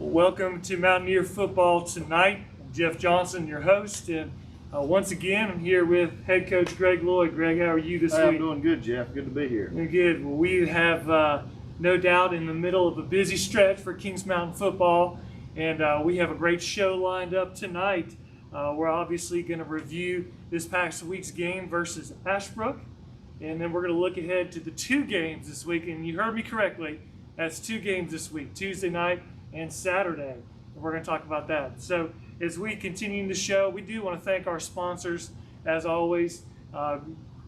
Welcome to Mountaineer Football Tonight. I'm Jeff Johnson, your host, and once again, I'm here with head coach Greg Lloyd. Greg, how are you this week? I'm doing good, Jeff. Good to be here. Doing good. Well, we have no doubt in the middle of a busy stretch for Kings Mountain football, and we have a great show lined up tonight. We're obviously going to review this past week's game versus Ashbrook, and then we're going to look ahead to the two games this week. And you heard me correctly, that's two games this week, Tuesday night and Saturday. And we're going to talk about that. So as we continue the show, we do want to thank our sponsors, as always.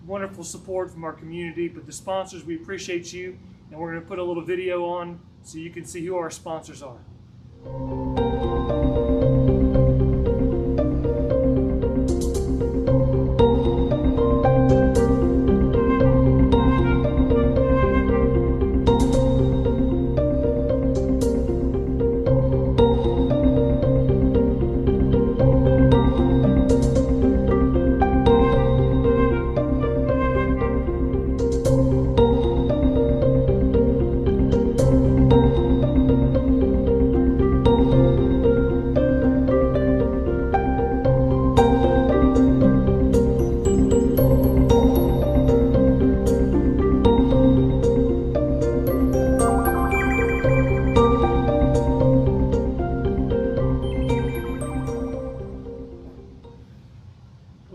Wonderful support from our community, but the sponsors, we appreciate you, and we're going to put a little video on so you can see who our sponsors are.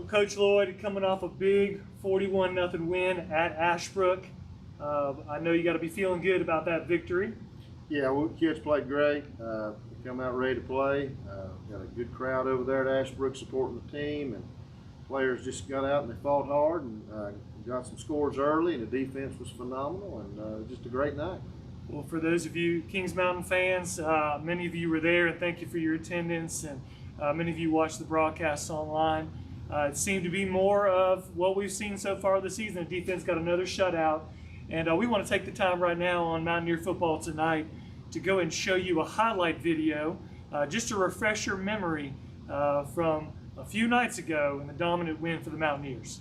Coach Lloyd coming off a big 41-0 win at Ashbrook. I know you got to be feeling good about that victory. Yeah, kids played great. Come out ready to play. Got a good crowd over there at Ashbrook supporting the team, and players just got out and they fought hard and got some scores early, and the defense was phenomenal, and just a great night. Well, for those of you Kings Mountain fans, many of you were there, and thank you for your attendance, and many of you watched the broadcasts online. It seemed to be more of what we've seen so far this season. The defense got another shutout. And we want to take the time right now on Mountaineer Football Tonight to go and show you a highlight video just to refresh your memory from a few nights ago in the dominant win for the Mountaineers.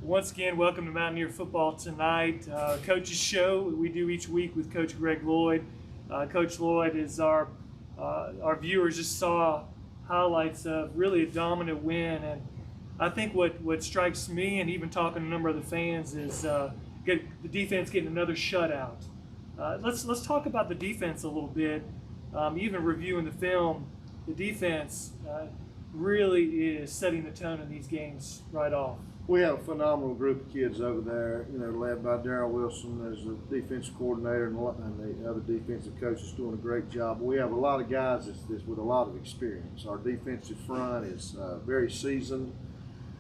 Once again, welcome to Mountaineer Football Tonight. Coach's Show we do each week with Coach Greg Lloyd. Coach Lloyd is our viewers just saw highlights of really a dominant win, and I think what strikes me, and even talking to a number of the fans, is the defense getting another shutout. Let's talk about the defense a little bit. Even reviewing the film, the defense really is setting the tone in these games right off. We have a phenomenal group of kids over there, led by Darryl Wilson as the defensive coordinator, and the other defensive coaches doing a great job. We have a lot of guys that's with a lot of experience. Our defensive front is very seasoned,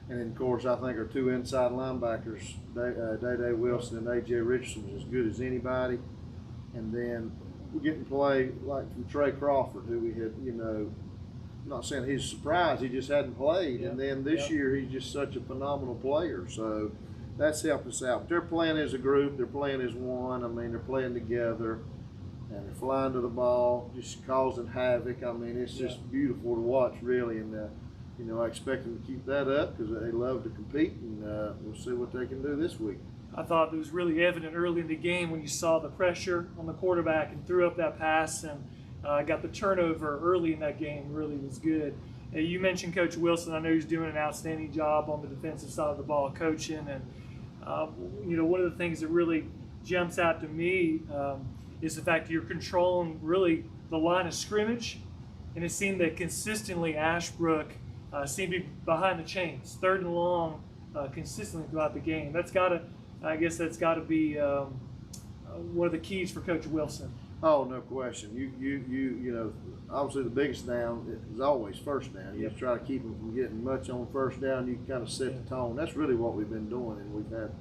and then, of course, I think our two inside linebackers, Day Wilson and A.J. Richardson, is as good as anybody. And then we're getting play like from Trey Crawford, who we had, I'm not saying he's surprised, he just hadn't played. And then this year he's just such a phenomenal player. So that's helped us out. But they're playing as a group, they're playing as one. I mean, they're playing together, and they're flying to the ball, just causing havoc. I mean, it's just beautiful to watch, really. And, I expect them to keep that up because they love to compete, and we'll see what they can do this week. I thought it was really evident early in the game when you saw the pressure on the quarterback and threw up that pass and got the turnover early in that game. Really was good. You mentioned Coach Wilson. I know he's doing an outstanding job on the defensive side of the ball coaching. And, one of the things that really jumps out to me is the fact that you're controlling really the line of scrimmage. And it seemed that consistently Ashbrook seemed to be behind the chains, third and long, consistently throughout the game. That's got to be one of the keys for Coach Wilson. Oh, no question. Obviously the biggest down is always first down. You just try to keep them from getting much on first down. You kind of set the tone. That's really what we've been doing, and we've had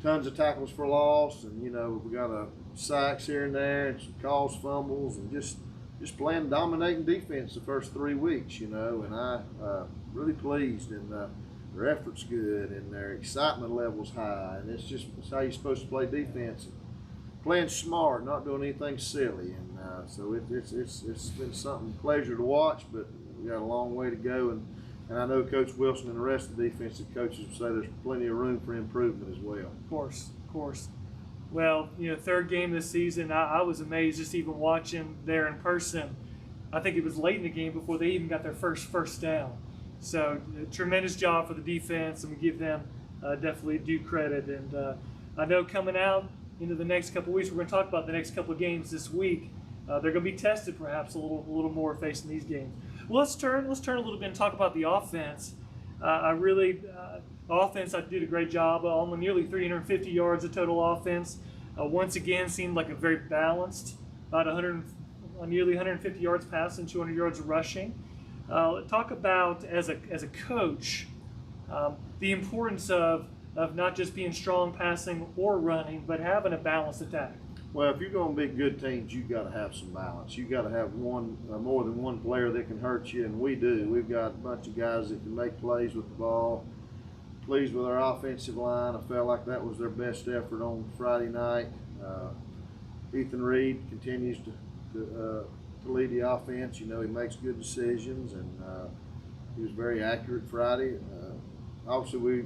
tons of tackles for loss, and we got sacks here and there, and some caused fumbles, and just playing dominating defense the first 3 weeks. And I really pleased, and their effort's good, and their excitement level's high, and it's how you're supposed to play defense. Playing smart, not doing anything silly, and so it's been something pleasure to watch. But we got a long way to go, and I know Coach Wilson and the rest of the defensive coaches will say there's plenty of room for improvement as well. Of course. Well, third game this season, I was amazed just even watching there in person. I think it was late in the game before they even got their first down. So tremendous job for the defense, and we give them definitely due credit. And I know coming out into the next couple of weeks, we're going to talk about the next couple of games this week. They're going to be tested perhaps a little more facing these games. Well, let's turn a little bit and talk about the offense. Offense, I did a great job on nearly 350 yards of total offense. Once again, seemed like a very balanced, about nearly 150 yards passing, 200 yards rushing. Talk about as a coach the importance of not just being strong passing or running, but having a balanced attack. Well, if you're going to be good teams, you've got to have some balance. You've got to have more than one player that can hurt you, and we do. We've got a bunch of guys that can make plays with the ball. Pleased with our offensive line. I felt like that was their best effort on Friday night. Ethan Reed continues to lead the offense. He makes good decisions, and he was very accurate Friday. Obviously, we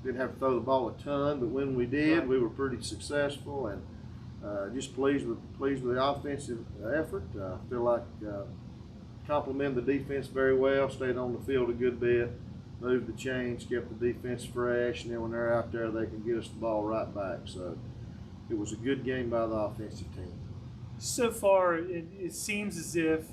didn't have to throw the ball a ton, but when we did, we were pretty successful, and just pleased with the offensive effort. I feel like complimented the defense very well, stayed on the field a good bit, moved the chains, kept the defense fresh, and then when they're out there, they can get us the ball right back. So it was a good game by the offensive team. So far, it seems as if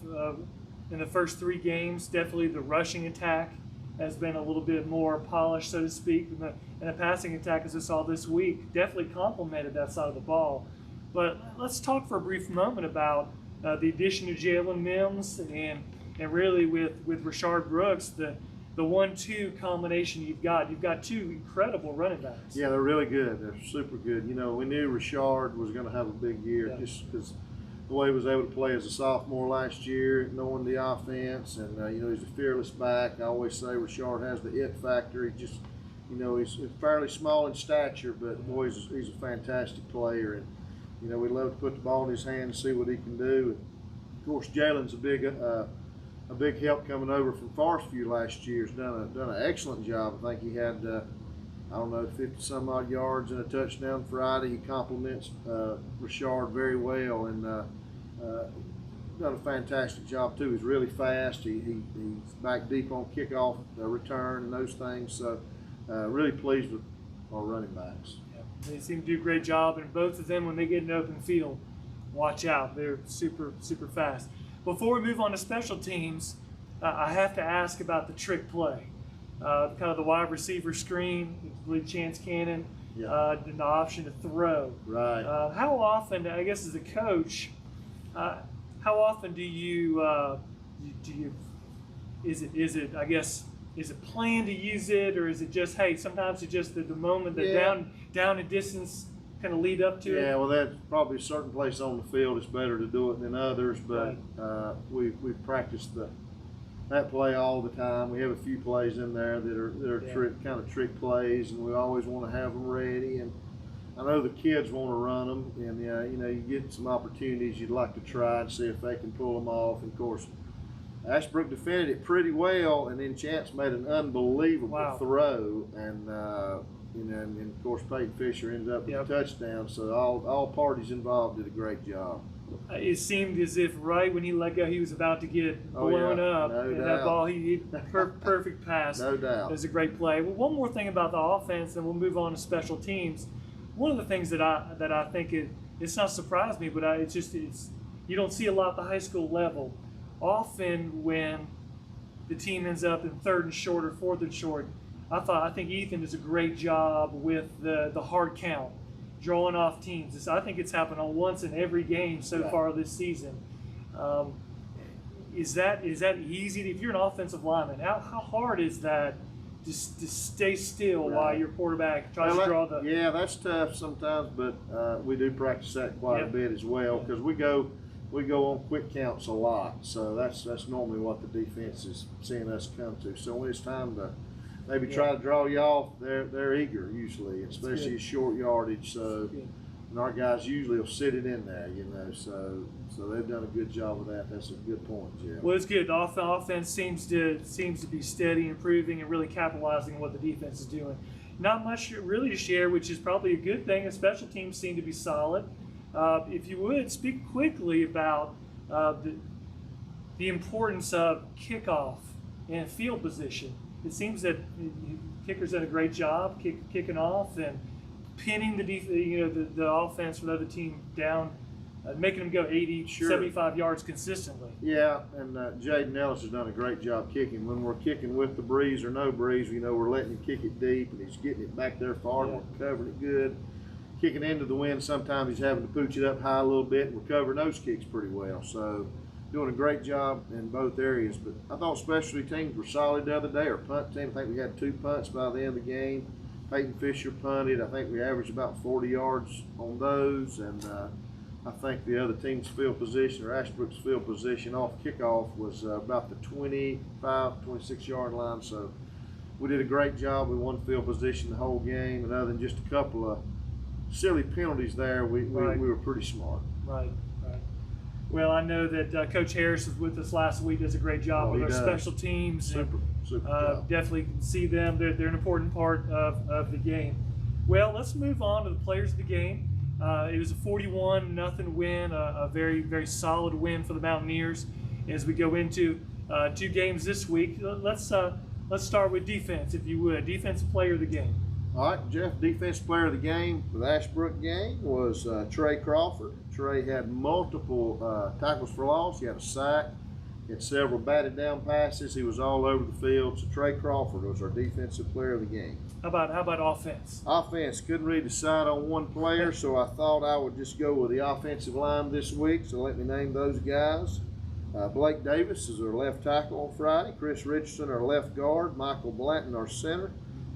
in the first 3 games, definitely the rushing attack has been a little bit more polished, so to speak, and the passing attack, as I saw this week, definitely complemented that side of the ball. But let's talk for a brief moment about the addition of Jalen Mims and really with Rashard Brooks, the 1-2 combination you've got. You've got 2 incredible running backs. Yeah, they're really good. They're super good. We knew Rashard was going to have a big year just because the way he was able to play as a sophomore last year, knowing the offense, and he's a fearless back. I always say Rashard has the it factor. He just, he's fairly small in stature, but boy, he's a fantastic player, and we love to put the ball in his hand and see what he can do. And of course, Jalen's a big help coming over from Forest View last year. He's done an excellent job. I think he had don't know, 50 some odd yards and a touchdown Friday. He compliments Richard very well, and done a fantastic job too. He's really fast. He's back deep on kickoff return and those things. So really pleased with our running backs. Yeah. They seem to do a great job, and both of them, when they get in open field, watch out. They're super fast. Before we move on to special teams, I have to ask about the trick play. Kind of the wide receiver screen with Chance Cannon, Yeah. and the option to throw. Right. How often, I guess as a coach, how often do you is it planned to use it, or is it just, hey, sometimes it's just the moment that Yeah. down and distance kind of lead up to it? Yeah, well, that's probably a certain place on the field. It's better to do it than others, but we practice that play all the time. We have a few plays in there that are kind of trick plays, and we always want to have them ready. And I know the kids want to run them, and you get some opportunities you'd like to try and see if they can pull them off. And of course, Ashbrook defended it pretty well, and then Chance made an unbelievable throw, and and of course Peyton Fisher ended up with a touchdown. So all parties involved did a great job. It seemed as if right when he let go, he was about to get blown up. No and doubt. that ball, he perfect pass. No doubt. It was a great play. Well, one more thing about the offense, and we'll move on to special teams. One of the things that I think it's not surprised me, but it's you don't see a lot at the high school level. Often when the team ends up in 3rd and short or 4th and short, I think Ethan does a great job with the hard count, drawing off teams. I think it's happened on once in every game so far this season. Is that easy? If you're an offensive lineman, how hard is that to stay still while your quarterback tries to draw the? Yeah, that's tough sometimes, but we do practice that quite a bit as well, because we go on quick counts a lot. So that's normally what the defense is seeing us come to. So when it's time to maybe try to draw you off, they're eager usually, especially at short yardage. So, and our guys usually will sit it in there, So they've done a good job of that. That's a good point, Jeff. Well, it's good. The offense seems to be steady, improving, and really capitalizing on what the defense is doing. Not much really to share, which is probably a good thing. The special teams seem to be solid. If you would speak quickly about the importance of kickoff and field position. It seems that kickers did a great job kicking off and pinning the offense for the other team down, making them go 80, 75 yards consistently. Yeah, and Jaden Ellis has done a great job kicking. When we're kicking with the breeze or no breeze, we're letting him kick it deep, and he's getting it back there far, and we're covering it good. Kicking into the wind, sometimes he's having to pooch it up high a little bit, and we're covering those kicks pretty well. So doing a great job in both areas. But I thought specialty teams were solid the other day. Our punt team, I think we had 2 punts by the end of the game. Peyton Fisher punted. I think we averaged about 40 yards on those. And I think the other team's field position, or Ashbrook's field position off kickoff, was about the 25, 26-yard line. So we did a great job. We won field position the whole game. And other than just a couple of silly penalties there, we were pretty smart. Right. Well, I know that Coach Harris was with us last week. Does a great job with our special teams. Super job. Definitely can see them. They're an important part of the game. Well, let's move on to the players of the game. It was a 41-0 win, a very, very solid win for the Mountaineers. As we go into 2 games this week, let's start with defense, if you would. Defensive player of the game. All right, Jeff, defensive player of the game for the Ashbrook game was Trey Crawford. Trey had multiple tackles for loss. He had a sack. He had several batted down passes. He was all over the field. So Trey Crawford was our defensive player of the game. How about offense? Offense, couldn't really decide on one player, so I thought I would just go with the offensive line this week. So let me name those guys. Blake Davis is our left tackle on Friday. Chris Richardson, our left guard. Michael Blanton, our center.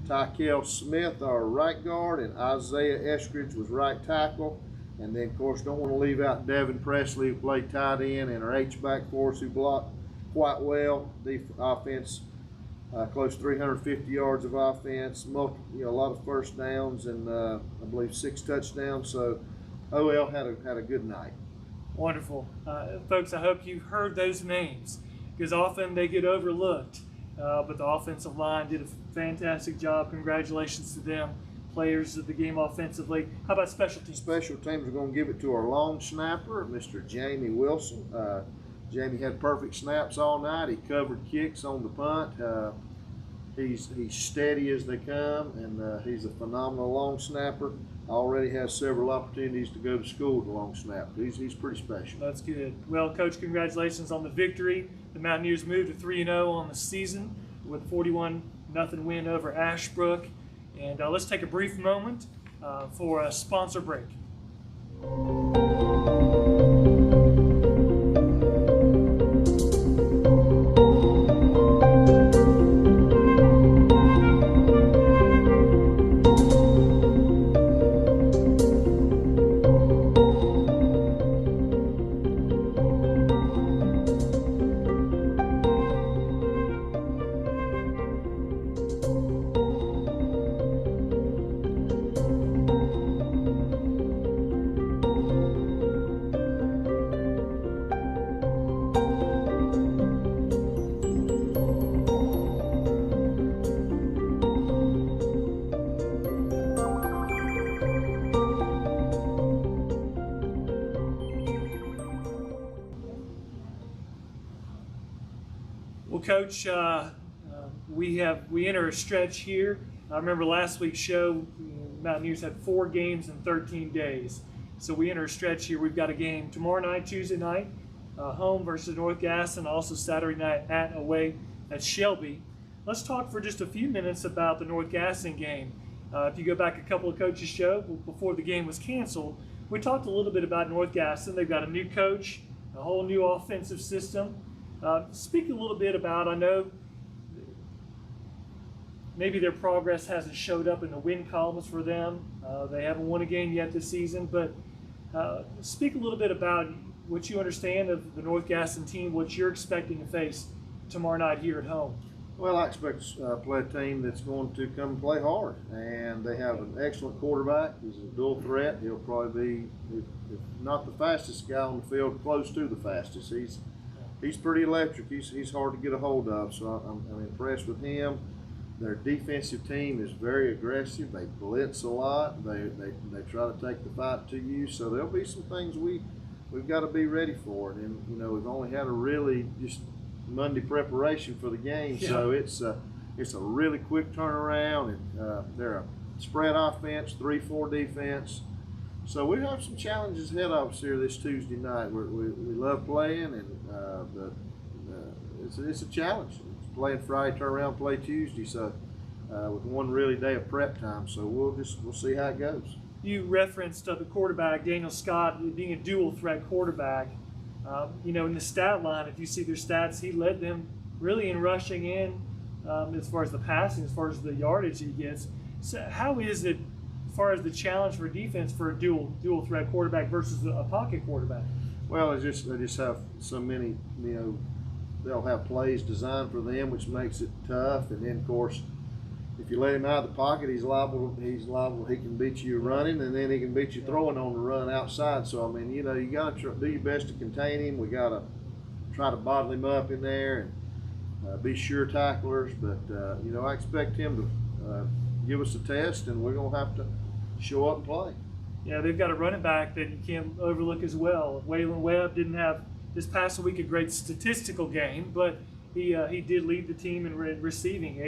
Tykel Smith, our right guard, and Isaiah Eskridge was right tackle. And then, of course, don't want to leave out Devin Presley, who played tight end, and our H-back for us, who blocked quite well. The offense, close to 350 yards of offense, a lot of first downs, and I believe 6 touchdowns. So OL had a good night. Wonderful. Folks, I hope you've heard those names, because often they get overlooked. but the offensive line did a fantastic job. Congratulations to them, players of the game offensively. How about special teams? Special teams are going to give it to our long snapper, Mr. Jamie Wilson. Jamie had perfect snaps all night. He covered kicks on the punt. He's steady as they come, and he's a phenomenal long snapper. Already has several opportunities to go to school to long snap. He's pretty special. That's good. Well, Coach, congratulations on the victory. The Mountaineers moved to 3-0 on the season with a 41-0 win over Ashbrook. And let's take a brief moment for a sponsor break. Well, Coach, we enter a stretch here. I remember last week's show, Mountaineers had 4 games in 13 days. So we enter a stretch here. We've got a game tomorrow night, Tuesday night, home versus North Gaston, also Saturday night away at Shelby. Let's talk for just a few minutes about the North Gaston game. If you go back a couple of coaches' show before the game was canceled, we talked a little bit about North Gaston. They've got a new coach, a whole new offensive system. Speak a little bit about, I know maybe their progress hasn't showed up in the win columns for them. They haven't won a game yet this season, but speak a little bit about what you understand of the North Gaston team, what you're expecting to face tomorrow night here at home. Well, I expect to play a team that's going to come and play hard, and they have an excellent quarterback. He's a dual threat. He'll probably be, if not the fastest guy on the field, close to the fastest. He's pretty electric. He's hard to get a hold of, so I'm impressed with him. Their defensive team is very aggressive. They blitz a lot. They try to take the fight to you. So there'll be some things we've got to be ready for. And we've only had a really just Monday preparation for the game, so it's a really quick turnaround. And they're a spread offense, 3-4 defense. So we have some challenges ahead of us here this Tuesday night. We love playing, and it's a challenge. It's playing Friday, turn around, play Tuesday. So with one really day of prep time. So we'll see how it goes. You referenced the quarterback, Daniel Scott, being a dual threat quarterback. In the stat line, if you see their stats, he led them really in rushing in as far as the passing, as far as the yardage he gets. So how is it as far as the challenge for defense for a dual threat quarterback versus a pocket quarterback? Well, they just have so many, they'll have plays designed for them, which makes it tough. And then, of course, if you let him out of the pocket, he's liable. He can beat you running, and then he can beat you throwing on the run outside. So you got to do your best to contain him. We got to try to bottle him up in there and be sure tacklers. But I expect him to give us a test, and we're gonna have to show up and play. Yeah, they've got a running back that you can't overlook as well. Waylon Webb didn't have this past week a great statistical game, but he did lead the team in receiving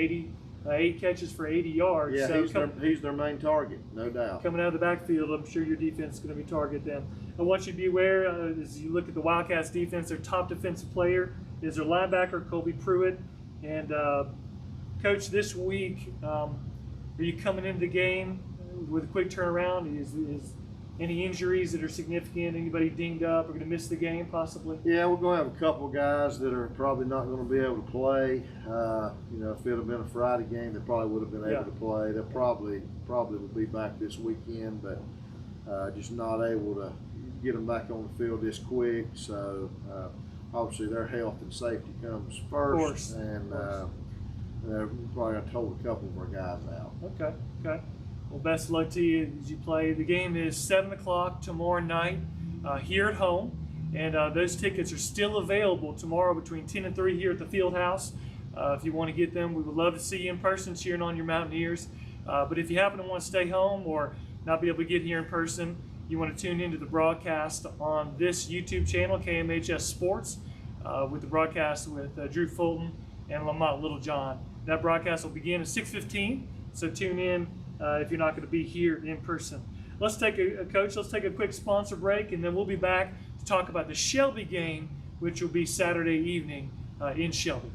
8 catches for 80 yards. Yeah, so he's their main target, no doubt. Coming out of the backfield, I'm sure your defense is going to be target them. I want you to be aware as you look at the Wildcats defense, their top defensive player is their linebacker, Colby Pruitt. And Coach, this week, are you coming into the game with a quick turnaround? Is any injuries that are significant? Anybody dinged up or going to miss the game possibly? Yeah, we're going to have a couple of guys that are probably not going to be able to play. If it had been a Friday game, they probably would have been able to play. They'll probably will be back this weekend, but just not able to get them back on the field this quick. So obviously their health and safety comes first. Of course. And they're probably going to hold a couple of our guys out. Okay. Well, best of luck to you as you play. The game is 7 o'clock tomorrow night here at home, and those tickets are still available tomorrow between 10 and 3 here at the Field House. If you want to get them, we would love to see you in person cheering on your Mountaineers. But if you happen to want to stay home or not be able to get here in person, you want to tune into the broadcast on this YouTube channel, KMHS Sports, with the broadcast with Drew Fulton and Lamont Littlejohn. That broadcast will begin at 6:15, so tune in if you're not going to be here in person. Let's take let's take a quick sponsor break, and then we'll be back to talk about the Shelby game, which will be Saturday evening in Shelby.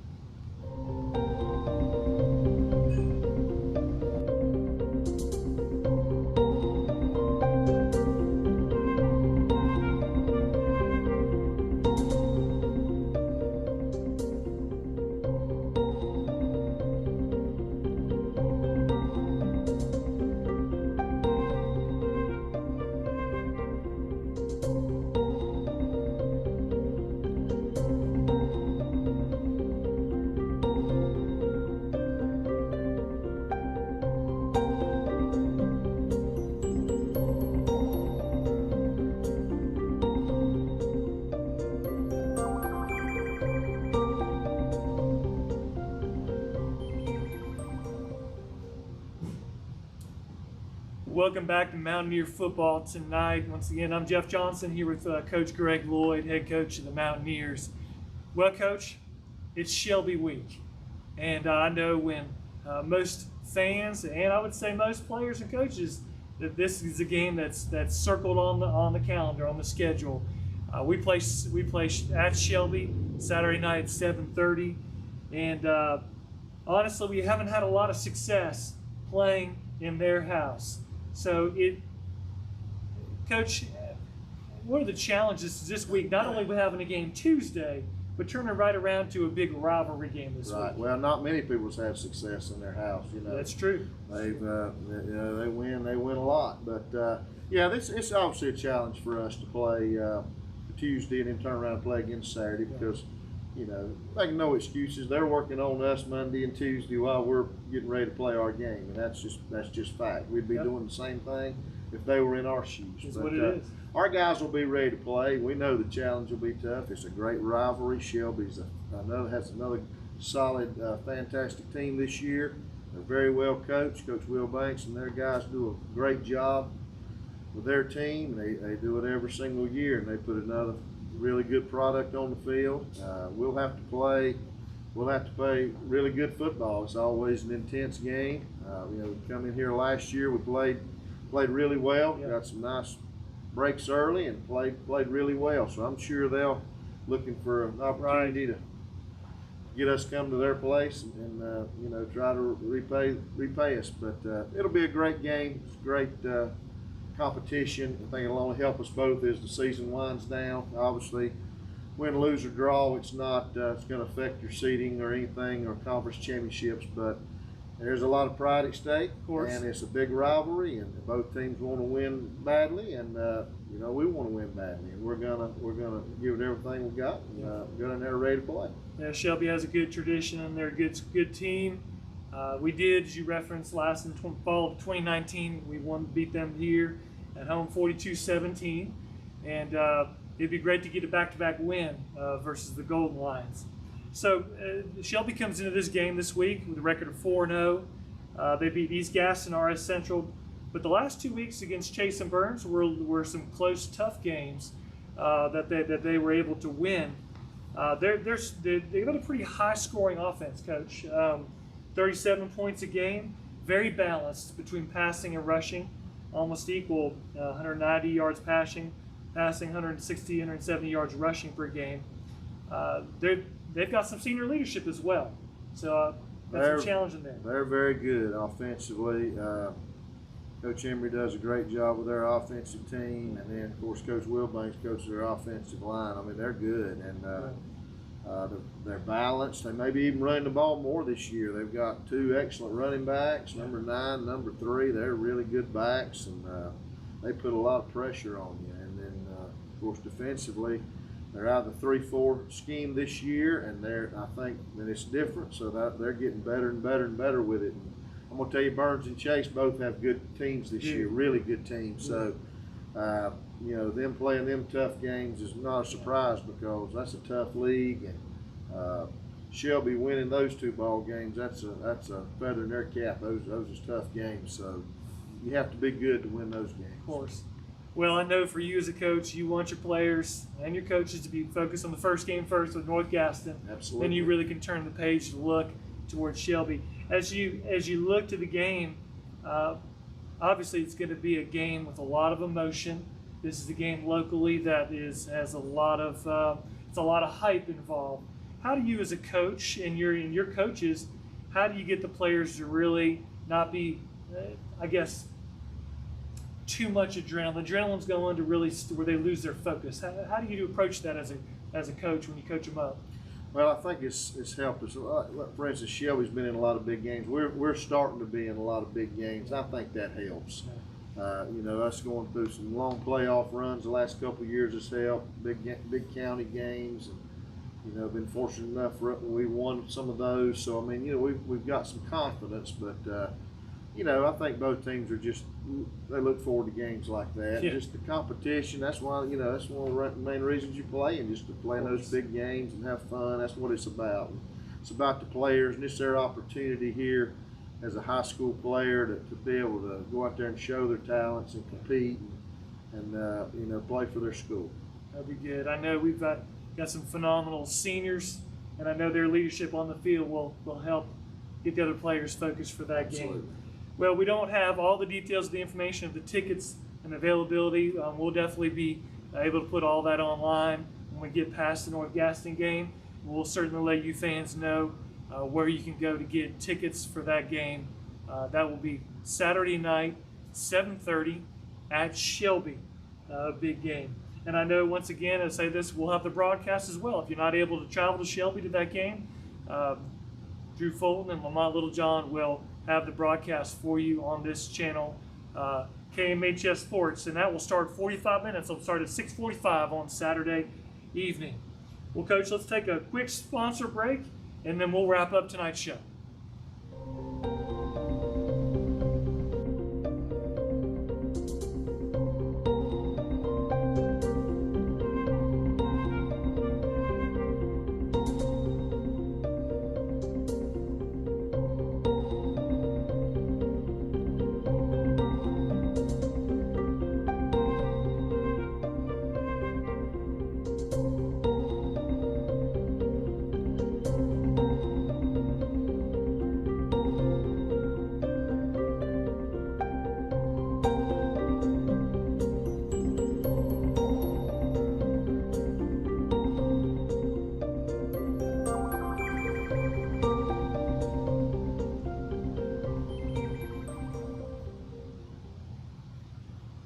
Welcome back to Mountaineer football tonight. Once again, I'm Jeff Johnson here with Coach Greg Lloyd, head coach of the Mountaineers. Well, Coach, it's Shelby week, and I know when most fans and I would say most players and coaches that this is a game that's circled on the calendar, on the schedule. We play at Shelby Saturday night at 7:30, and honestly, we haven't had a lot of success playing in their house. So, Coach, what are the challenges this week? Not only with having a game Tuesday, but turning right around to a big rivalry game this week. Right. Well, not many people have success in their house. That's true. They win a lot, but it's obviously a challenge for us to play Tuesday and then turn around and play again Saturday because. Make no excuses. They're working on us Monday and Tuesday while we're getting ready to play our game, and that's just fact. We'd be doing the same thing if they were in our shoes. That's what it is. Our guys will be ready to play. We know the challenge will be tough. It's a great rivalry. Shelby's has another solid, fantastic team this year. They're very well coached. Coach Will Banks and their guys do a great job with their team. They do it every single year, and they put another really good product on the field. We'll have to play really good football. It's always an intense game. We come in here last year, we played really well. Got some nice breaks early and played really well. So I'm sure they'll looking for an opportunity to get us come to their place and try to repay us. But it'll be a great game. It's great. Competition. I think it'll only help us both as the season winds down. Obviously, win, lose, or draw, it's not it's going to affect your seeding or anything or conference championships, but there's a lot of pride at stake, of course. And it's a big rivalry, and both teams want to win badly, and we want to win badly, and we're gonna give it everything we got and go in there ready to play. Yeah, Shelby has a good tradition, and they're a good team. We did, as you referenced, last in fall of 2019, we beat them here at home 42-17, and it'd be great to get a back-to-back win versus the Golden Lions. So Shelby comes into this game this week with a record of 4-0. They beat East Gaston, RS Central, but the last 2 weeks against Chase and Burns were some close, tough games that they were able to win. They've got a pretty high-scoring offense, Coach. 37 points a game, very balanced between passing and rushing, almost equal, 190 yards passing, 160, 170 yards rushing per game. They've got some senior leadership as well, so that's a challenge in there. They're very good offensively. Coach Emery does a great job with their offensive team, and then, of course, Coach Wilbanks coaches their offensive line. I mean, they're good, and they're balanced. They may be even running the ball more this year. They've got two excellent running backs, number 9, number 3. They're really good backs, and they put a lot of pressure on you. And then, of course, defensively, they're out of the 3-4 scheme this year, and I think that it's different, so that they're getting better and better and better with it. And I'm going to tell you, Burns and Chase both have good teams this year, really good teams. So, them playing them tough games is not a surprise because that's a tough league, and Shelby winning those 2 ball games, that's a feather in their cap. Those are tough games. So you have to be good to win those games. Of course. Well, I know for you as a coach, you want your players and your coaches to be focused on the first game first with North Gaston. Absolutely. Then you really can turn the page to look towards Shelby. As you look to the game, obviously it's going to be a game with a lot of emotion. This is a game locally that has a lot of hype involved. How do you, as a coach, and your coaches, how do you get the players to really not be, too much adrenaline? Adrenaline's going to really where they lose their focus. How do you approach that as a coach when you coach them up? Well, I think it's helped us. For instance, Shelby's been in a lot of big games. We're starting to be in a lot of big games. I think that helps. Us going through some long playoff runs the last couple of years has helped. Big county games, and been fortunate enough we won some of those. So I mean, we've got some confidence, but I think both teams are they look forward to games like that. Yeah. Just the competition. That's why that's one of the main reasons you play, and just to play in those big games and have fun. That's what it's about. It's about the players, and it's their opportunity here as a high school player to be able to go out there and show their talents and compete and play for their school. That'd be good. I know we've got some phenomenal seniors, and I know their leadership on the field will help get the other players focused for that Absolutely. game. Well, we don't have all the details of the information of the tickets and availability. We'll definitely be able to put all that online when we get past the North Gaston game. We'll certainly let you fans know where you can go to get tickets for that game. That will be Saturday night, 7:30 at Shelby. Big game. And I know, once again, I say this, we'll have the broadcast as well. If you're not able to travel to Shelby to that game, Drew Fulton and Lamont Littlejohn will have the broadcast for you on this channel, KMHS Sports, and that will start 45 minutes. It'll start at 6:45 on Saturday evening. Well, Coach, let's take a quick sponsor break, and then we'll wrap up tonight's show.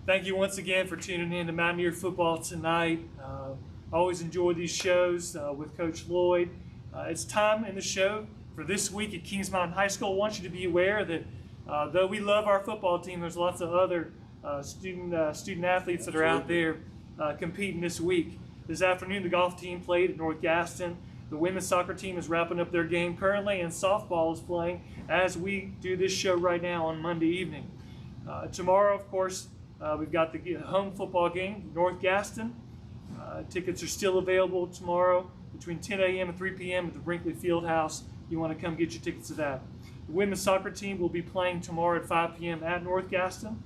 Thank you once again for tuning in to Mountaineer Football tonight. Always enjoy these shows with Coach Lloyd. It's time in the show for this week at Kings Mountain High School. I want you to be aware that though we love our football team, there's lots of other student athletes that are out there competing this week. This afternoon, the golf team played at North Gaston. The women's soccer team is wrapping up their game currently, and softball is playing as we do this show right now on Monday evening. Tomorrow, of course, we've got the home football game, North Gaston. Tickets are still available tomorrow between 10 a.m. and 3 p.m. at the Brinkley Fieldhouse. You want to come get your tickets to that. The women's soccer team will be playing tomorrow at 5 p.m. at North Gaston.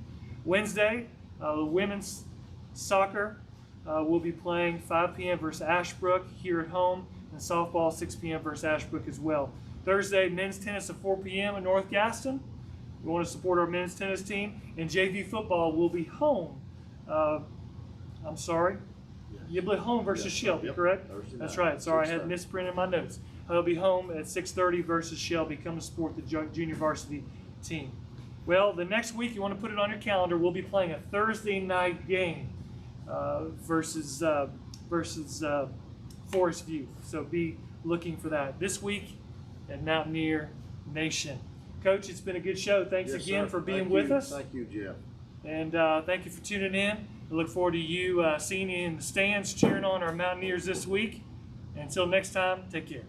Wednesday, the women's soccer will be playing 5 p.m. versus Ashbrook here at home, and softball 6 p.m. versus Ashbrook as well. Thursday, men's tennis at 4 p.m. at North Gaston. We want to support our men's tennis team, and JV football will be home. You'll be home versus Shelby, correct? That's right. Sorry, I had misprinted my notes. They'll be home at 6:30 versus Shelby. Come to support the junior varsity team. Well, the next week, you want to put it on your calendar, we'll be playing a Thursday night game versus Forest View. So be looking for that this week at Mountaineer Nation. Coach, it's been a good show. Thanks again for being with us. Thank you, Jeff. And thank you for tuning in. I look forward to you seeing you in the stands cheering on our Mountaineers this week. Until next time, take care.